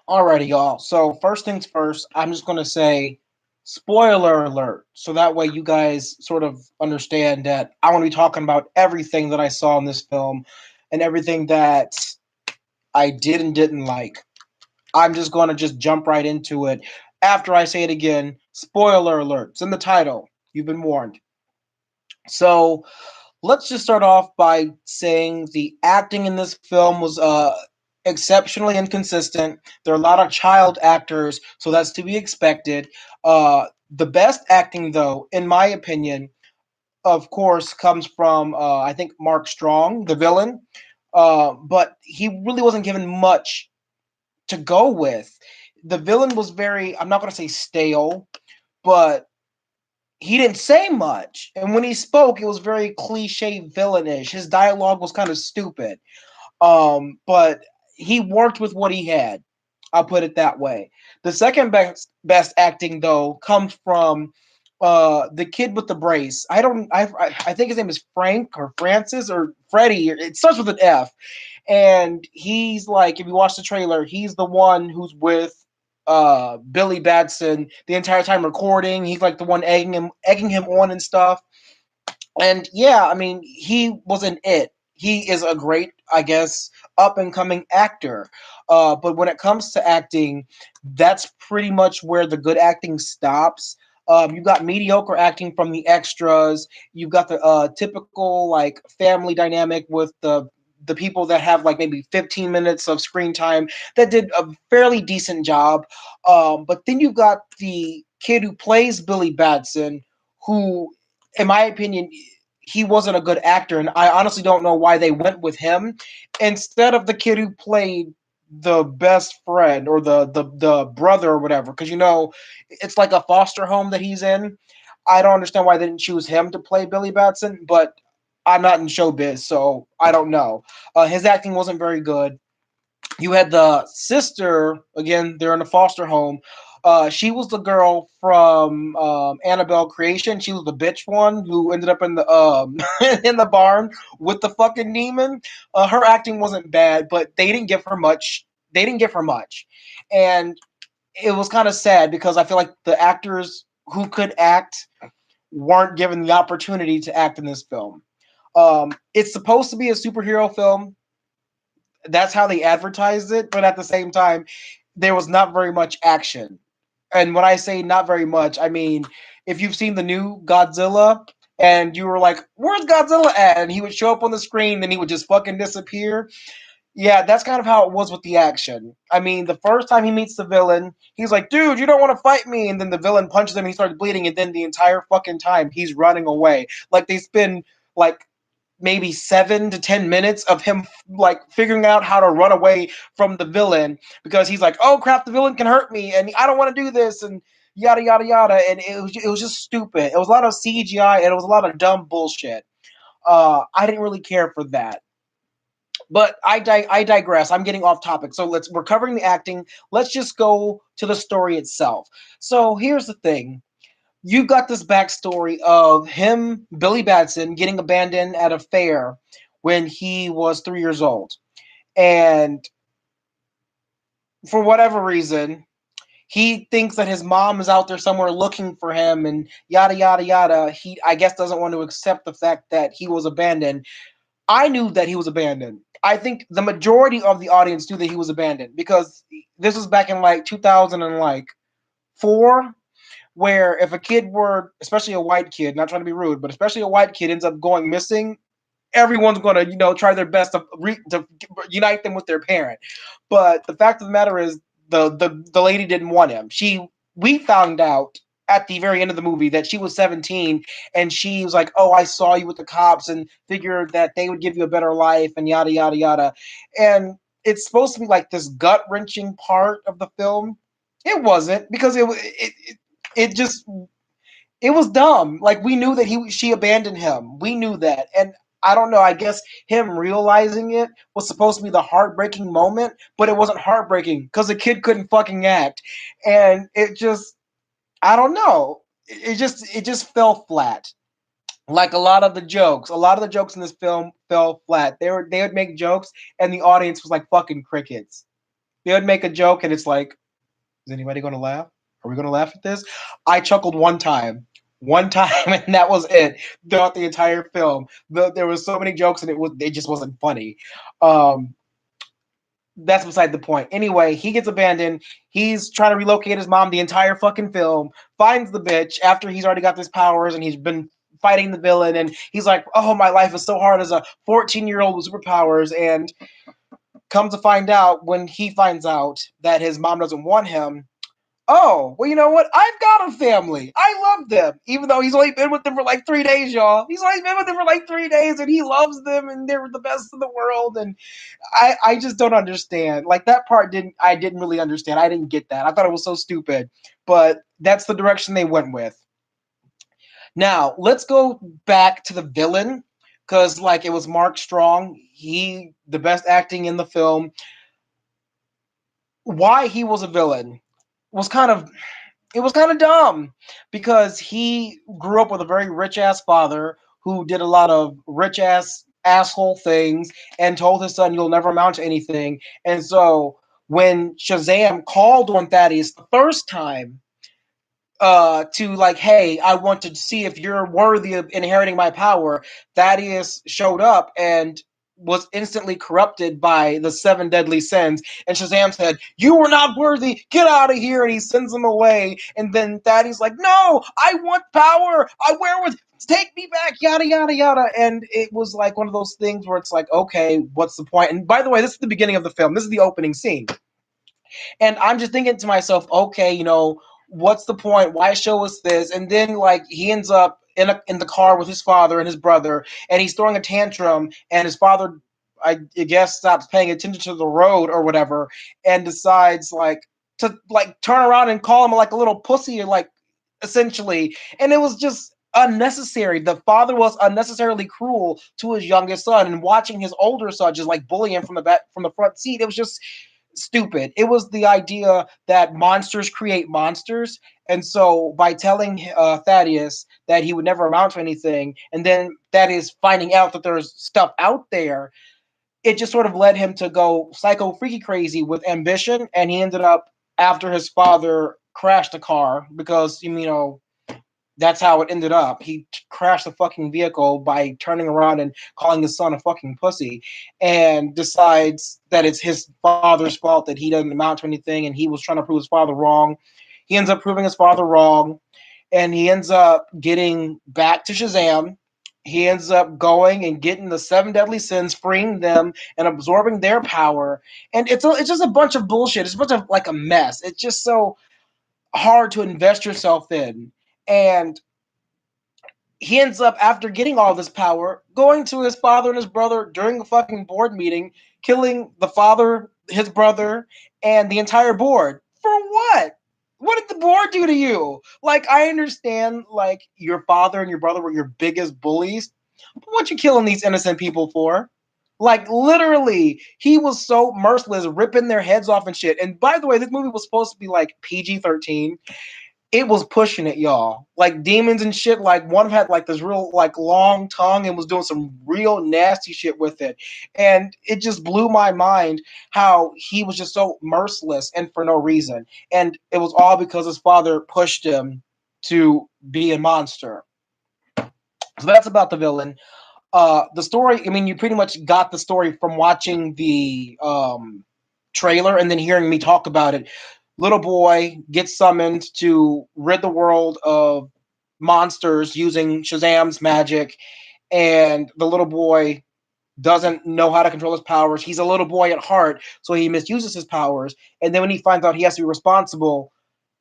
Alrighty, y'all. So first things first, I'm just gonna say spoiler alert, so that way you guys sort of understand that I want to be talking about everything that I saw in this film and everything that I did and didn't like. I'm just gonna just jump right into it. After I say it again, spoiler alert. It's in the title. You've been warned. So let's just start off by saying the acting in this film was exceptionally inconsistent. There are a lot of child actors, so that's to be expected. The best acting, though, in my opinion, of course, comes from I think Mark Strong, the villain. But he really wasn't given much to go with. The villain was very, I'm not going to say stale, but he didn't say much. And when he spoke, it was very cliche villainish. His dialogue was kind of stupid. But he worked with what he had. I'll put it that way. The second best acting though comes from the kid with the brace. I think his name is Frank or Francis or Freddie. It starts with an F. And he's like, if you watch the trailer, he's the one who's with Billy Batson the entire time recording. He's like the one egging him on and stuff. And yeah, I mean, he was an it. He is a great, I guess, up and coming actor. But when it comes to acting, that's pretty much where the good acting stops. You got mediocre acting from the extras. You got the typical like family dynamic with the people that have like maybe 15 minutes of screen time that did a fairly decent job. But then you got the kid who plays Billy Batson, who, in my opinion, he wasn't a good actor, and I honestly don't know why they went with him instead of the kid who played the best friend or the brother or whatever. Because it's like a foster home that he's in. I don't understand why they didn't choose him to play Billy Batson, but I'm not in showbiz, so I don't know. His acting wasn't very good. You had the sister again. They're in a foster home. She was the girl from Annabelle Creation. She was the bitch one who ended up in the in the barn with the fucking demon. Her acting wasn't bad, but they didn't give her much. They didn't give her much, and it was kind of sad because I feel like the actors who could act weren't given the opportunity to act in this film. It's supposed to be a superhero film. That's how they advertised it, but at the same time, there was not very much action. And when I say not very much, I mean if you've seen the new Godzilla and you were like, "Where's Godzilla at?" and he would show up on the screen, then he would just fucking disappear. Yeah, that's kind of how it was with the action. I mean, the first time he meets the villain, he's like, "Dude, you don't want to fight me," and then the villain punches him, and he starts bleeding, and then the entire fucking time he's running away. Like they spend like maybe 7 to 10 minutes of him like figuring out how to run away from the villain because he's like, "Oh crap, the villain can hurt me, and I don't want to do this," and yada yada yada. And it was just stupid. It was a lot of CGI and it was a lot of dumb bullshit. I didn't really care for that. But I digress. I'm getting off topic. So we're covering the acting. Let's just go to the story itself. So here's the thing. You got this backstory of him, Billy Batson, getting abandoned at a fair when he was 3 years old. And for whatever reason, he thinks that his mom is out there somewhere looking for him and yada, yada, yada. He, I guess, doesn't want to accept the fact that he was abandoned. I knew that he was abandoned. I think the majority of the audience knew that he was abandoned because this was back in like 2004, where if a kid were, especially a white kid, not trying to be rude, but especially a white kid ends up going missing, everyone's going to, try their best to unite them with their parent. But the fact of the matter is, the lady didn't want him. We found out at the very end of the movie that she was 17 and she was like, "Oh, I saw you with the cops and figured that they would give you a better life and yada yada yada." And it's supposed to be like this gut wrenching part of the film. It wasn't because it just it was dumb. Like we knew that she abandoned him. We knew that. And I don't know, I guess him realizing it was supposed to be the heartbreaking moment, but it wasn't heartbreaking because the kid couldn't fucking act. And it just I don't know. It just fell flat. Like a lot of the jokes in this film fell flat. They would make jokes and the audience was like fucking crickets. They would make a joke, and it's like, is anybody going to laugh? Are we going to laugh at this? I chuckled one time, and that was it throughout the entire film. There was so many jokes, and it just wasn't funny. Um, that's beside the point. Anyway, he gets abandoned. He's trying to relocate his mom the entire fucking film. Finds the bitch after he's already got his powers, and he's been fighting the villain. And he's like, "Oh, my life is so hard as a 14-year-old with superpowers." And come to find out, when he finds out that his mom doesn't want him, oh, well, you know what? I've got a family. I love them. Even though he's only been with them for like 3 days, y'all. He's only been with them for like 3 days, and he loves them, and they're the best in the world. And I just don't understand. Like, that part I didn't really understand. I didn't get that. I thought it was so stupid. But that's the direction they went with. Now, let's go back to the villain. Because, like, it was Mark Strong. The best acting in the film. Why he was a villain was kind of it was kind of dumb, because he grew up with a very rich ass father who did a lot of rich ass asshole things and told his son, "You'll never amount to anything." And so when Shazam called on Thaddeus the first time, to like, "Hey, I want to see if you're worthy of inheriting my power," Thaddeus showed up and was instantly corrupted by the seven deadly sins. And Shazam said, "You are not worthy. Get out of here." And he sends him away. And then Thaddeus like, "No, I want power. I wear with. Take me back." Yada yada yada. And it was like one of those things where it's like, okay, what's the point? And by the way, this is the beginning of the film. This is the opening scene. And I'm just thinking to myself, okay, what's the point? Why show us this? And then like he ends up in the car with his father and his brother, and he's throwing a tantrum, and his father, I guess, stops paying attention to the road or whatever, and decides like to like turn around and call him like a little pussy, like, essentially. And it was just unnecessary. The father was unnecessarily cruel to his youngest son, and watching his older son just like bully him from the front seat, it was just stupid. It was the idea that monsters create monsters. And so by telling Thaddeus that he would never amount to anything, and then Thaddeus finding out that there's stuff out there, it just sort of led him to go psycho freaky crazy with ambition. And he ended up, after his father crashed a car, because, that's how it ended up. He crashed the fucking vehicle by turning around and calling his son a fucking pussy, and decides that it's his father's fault that he doesn't amount to anything, and he was trying to prove his father wrong. He ends up proving his father wrong, and he ends up getting back to Shazam. He ends up going and getting the seven deadly sins, freeing them and absorbing their power. And it's just a bunch of bullshit. It's a bunch of like a mess. It's just so hard to invest yourself in. And he ends up, after getting all this power, going to his father and his brother during a fucking board meeting, killing the father, his brother, and the entire board. For what? What did the board do to you? Like, I understand, like, your father and your brother were your biggest bullies, but what you killing these innocent people for? Like, literally, he was so merciless, ripping their heads off and shit. And by the way, this movie was supposed to be like PG-13. It was pushing it, y'all. Like demons and shit. Like one had like this real like long tongue and was doing some real nasty shit with it. And it just blew my mind how he was just so merciless and for no reason. And it was all because his father pushed him to be a monster. So that's about the villain. The story, I mean, you pretty much got the story from watching the trailer and then hearing me talk about it. Little boy gets summoned to rid the world of monsters using Shazam's magic, and the little boy doesn't know how to control his powers. He's a little boy at heart, so he misuses his powers. And then when he finds out he has to be responsible,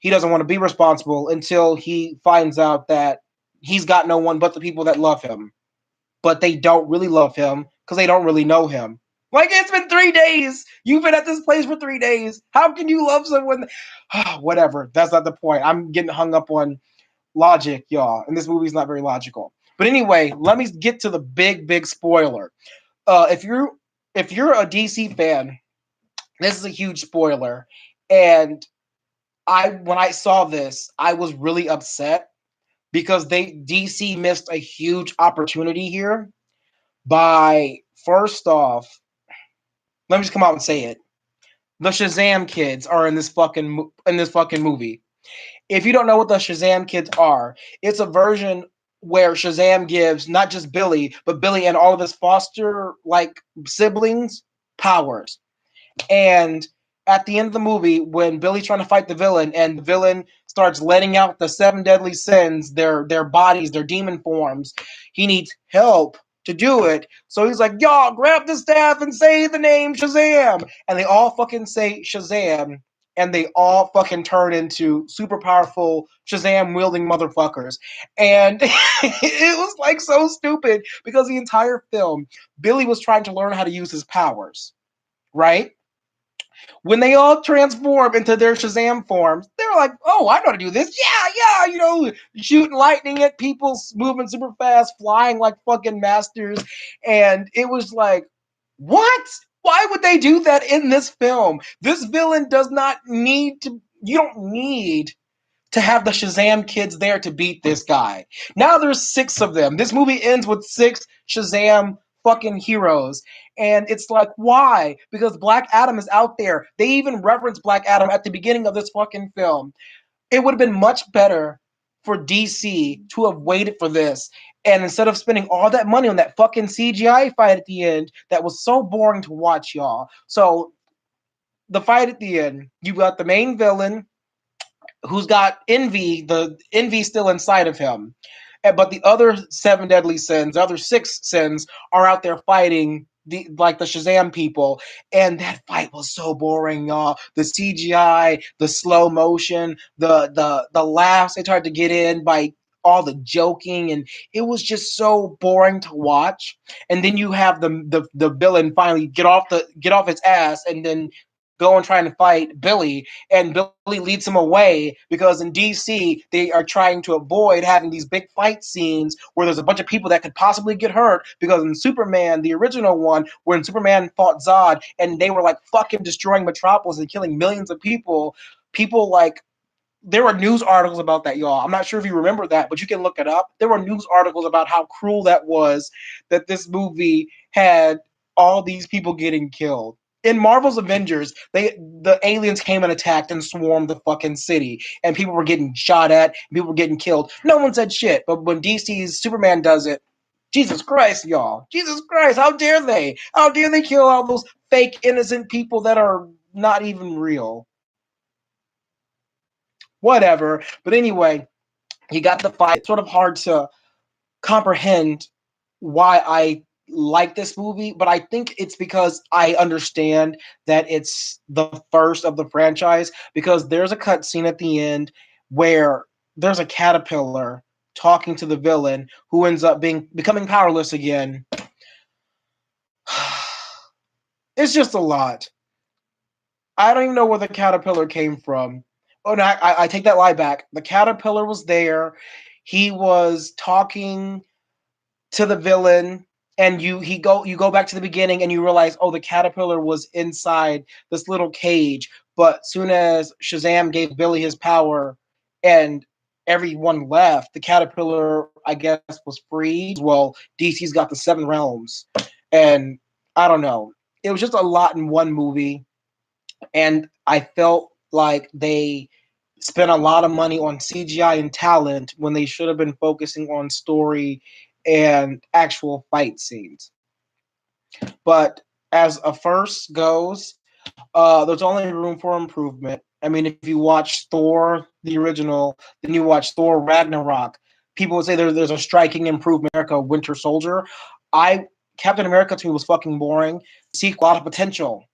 he doesn't want to be responsible until he finds out that he's got no one but the people that love him. But they don't really love him because they don't really know him. Like, it's been 3 days. You've been at this place for 3 days. How can you love someone? Whatever. That's not the point. I'm getting hung up on logic, y'all. And this movie's not very logical. But anyway, let me get to the big spoiler. If you're a DC fan, this is a huge spoiler. And when I saw this, I was really upset because DC missed a huge opportunity here by, first off, let me just come out and say it. the Shazam kids are in this fucking movie. If you don't know what the Shazam kids are, it's a version where Shazam gives not just Billy, but Billy and all of his foster like siblings powers. And at the end of the movie, when Billy's trying to fight the villain, and the villain starts letting out the seven deadly sins, their bodies, their demon forms, he needs help to do it. So he's like, "Y'all, grab the staff and say the name Shazam!" And they all fucking say Shazam, and they all fucking turn into super powerful Shazam wielding motherfuckers. And it was like so stupid because the entire film, Billy was trying to learn how to use his powers, right? When they all transform into their Shazam forms, they're like, "Oh, I know how to do this. Yeah, yeah, shooting lightning at people, moving super fast, flying like fucking masters." And it was like, what? Why would they do that in this film? This villain does not need to. You don't need to have the Shazam kids there to beat this guy. Now there's six of them. This movie ends with six Shazam fucking heroes. And it's like, why? Because Black Adam is out there. They even reference Black Adam at the beginning of this fucking film. It would have been much better for DC to have waited for this. And instead of spending all that money on that fucking CGI fight at the end, that was so boring to watch, y'all. So the fight at the end, you got the main villain who's got envy, the envy still inside of him. But the other seven deadly sins, the other six sins, are out there fighting the Shazam people, and that fight was so boring, y'all. The CGI, the slow motion, the laughs they tried to get in by all the joking, and it was just so boring to watch. And then you have the villain finally get off his ass, and then go and trying to fight Billy, and Billy leads him away because in DC they are trying to avoid having these big fight scenes where there's a bunch of people that could possibly get hurt. Because in Superman, the original one, when Superman fought Zod and they were like fucking destroying Metropolis and killing millions of people, people like there were news articles about that, y'all. I'm not sure if you remember that, but you can look it up. There were news articles about how cruel that was, that this movie had all these people getting killed. In Marvel's Avengers, the aliens came and attacked and swarmed the fucking city, and people were getting shot at, people were getting killed. No one said shit, but when DC's Superman does it, Jesus Christ, y'all. Jesus Christ, how dare they? How dare they kill all those fake innocent people that are not even real? Whatever. But anyway, you got the fight. It's sort of hard to comprehend why I like this movie, but I think it's because I understand that it's the first of the franchise, because there's a cutscene at the end where there's a caterpillar talking to the villain who ends up becoming powerless again. It's just a lot. I don't even know where the caterpillar came from. Oh no, I take that lie back. The caterpillar was there. He was talking to the villain, and you go back to the beginning and you realize, oh, the caterpillar was inside this little cage. But soon as Shazam gave Billy his power and everyone left, the caterpillar, I guess, was free. Well, DC's got the seven realms, and I don't know. It was just a lot in one movie, and I felt like they spent a lot of money on CGI and talent when they should have been focusing on story and actual fight scenes. But as a first goes, there's only room for improvement. I mean, if you watch Thor, the original, then you watch Thor Ragnarok, people would say there's a striking improvement. America Winter Soldier. Captain America to me was fucking boring. See a lot of potential